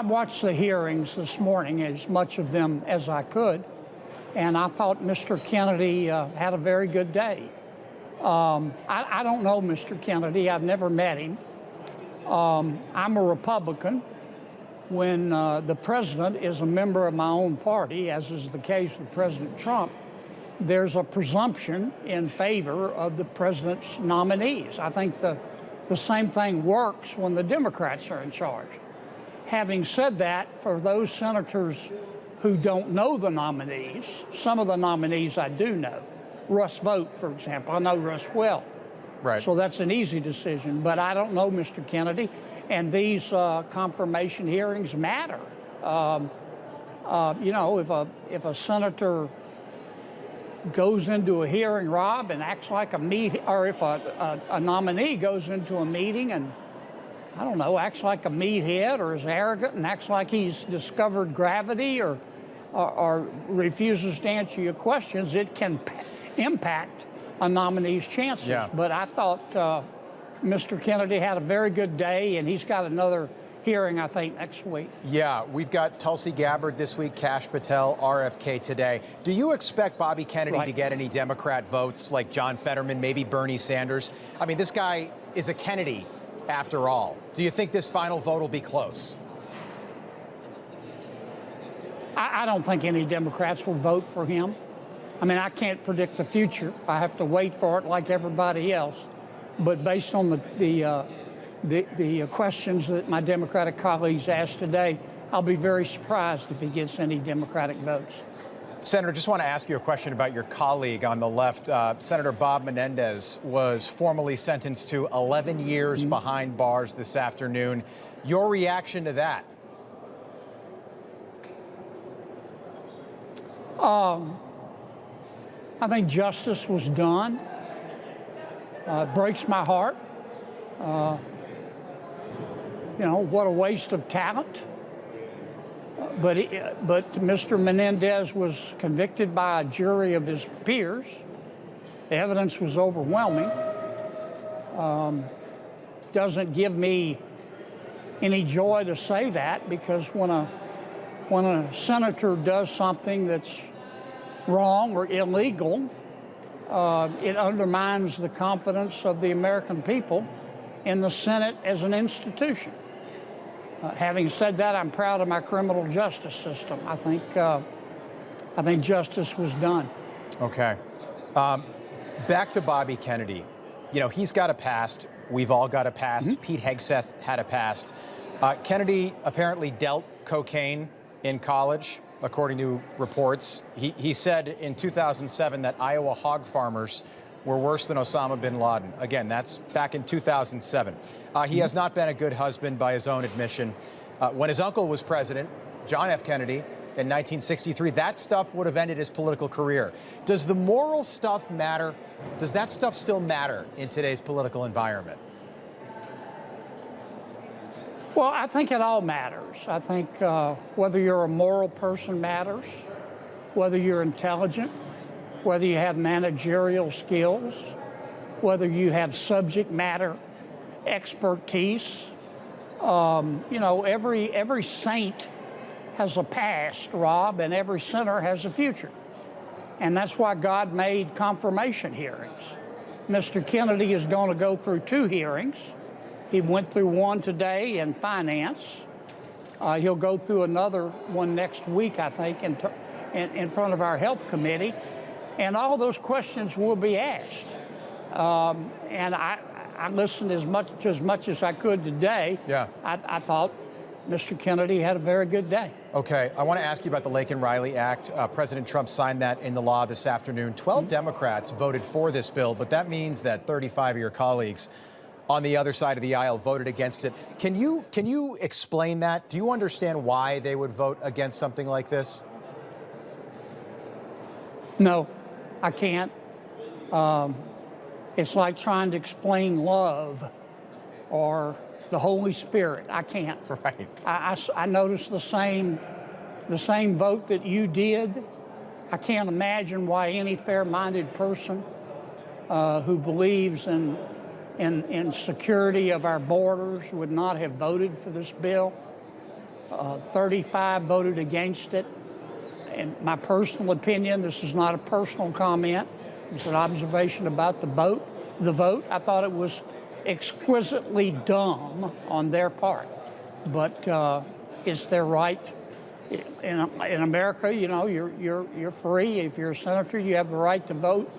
watched the hearings this morning, as much of them as I could, and I thought Mr. Kennedy had a very good day. I don't know Mr. Kennedy. I've never met him. I'm a Republican. When the president is a member of my own party, as is the case with President Trump, there's a presumption in favor of the president's nominees. I think the same thing works when the Democrats are in charge. Having said that, for those senators who don't know the nominees, some of the nominees I do know. Russ Vought, for example, I know Russ well. Right. So that's an easy decision, but I don't know Mr. Kennedy, and these confirmation hearings matter. You know, if a senator goes into a hearing, Rob, and acts like or if a nominee goes into a meeting and, I don't know, acts like a meathead or is arrogant and acts like he's discovered gravity or refuses to answer your questions, it can impact a nominee's chances. Yeah. But I thought Mr. Kennedy had a very good day, and he's got another hearing, I think, next week. Yeah, we've got Tulsi Gabbard this week, Kash Patel, RFK today. Do you expect Bobby Kennedy to get any Democrat votes like John Fetterman, maybe Bernie Sanders? I mean, this guy is a Kennedy after all. Do you think this final vote will be close? I don't think any Democrats will vote for him. I mean, I can't predict the future. I have to wait for it like everybody else. But based on the questions that my Democratic colleagues asked today, I'll be very surprised if he gets any Democratic votes. Senator, just want to ask you a question about your colleague on the left. Senator Bob Menendez was formally sentenced to 11 years behind bars this afternoon. Your reaction to that? I think justice was done. It breaks my heart. You know, what a waste of talent. But Mr. Menendez was convicted by a jury of his peers. The evidence was overwhelming. Doesn't give me any joy to say that, because when a senator does something that's wrong or illegal, it undermines the confidence of the American people in the Senate as an institution. Having said that, I'm proud of my criminal justice system. I think justice was done. Okay. Back to Bobby Kennedy. You know, he's got a past. We've all got a past. Pete Hegseth had a past. Kennedy apparently dealt cocaine in college, according to reports. He said in 2007 that Iowa hog farmers were worse than Osama bin Laden. Again, that's back in 2007. He has not been a good husband by his own admission. When his uncle was president, John F. Kennedy, in 1963, that stuff would have ended his political career. Does the moral stuff matter? Does that stuff still matter in today's political environment? Well, I think it all matters. I think whether you're a moral person matters, whether you're intelligent, whether you have managerial skills, whether you have subject matter expertise. You know, every saint has a past, Rob, and every sinner has a future. And that's why God made confirmation hearings. Mr. Kennedy is going to go through 2 hearings. He went through one today in finance. He'll go through another one next week, I think, in front of our health committee. And all those questions will be asked. And I listened as much as I could today. Yeah. I thought Mr. Kennedy had a very good day. Okay, I want to ask you about the Laken Riley Act. President Trump signed that in the law this afternoon. 12 Democrats voted for this bill, but that means that 35 of your colleagues on the other side of the aisle voted against it. Can you explain that? Do you understand why they would vote against something like this? No, I can't. It's like trying to explain love or the Holy Spirit. I can't. Right. I noticed the same vote that you did. I can't imagine why any fair-minded person who believes in security of our borders would not have voted for this bill. 35 voted against it. In my personal opinion, this is not a personal comment. It's an observation about the vote. I thought it was exquisitely dumb on their part, but it's their right. In America, you know, you're free. If you're a senator, you have the right to vote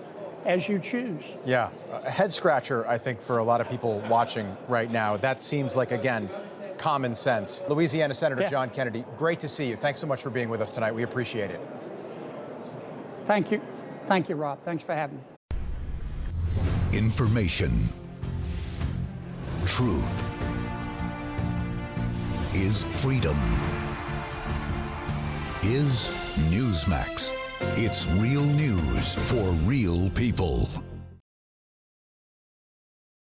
as you choose. Yeah, a head scratcher, I think, for a lot of people watching right now. That seems like, again, common sense. Louisiana Senator John Kennedy, great to see you. Thanks so much for being with us tonight. We appreciate it. Thank you. Thank you, Rob. Thanks for having me. Information. Truth is freedom. Is Newsmax. It's real news for real people.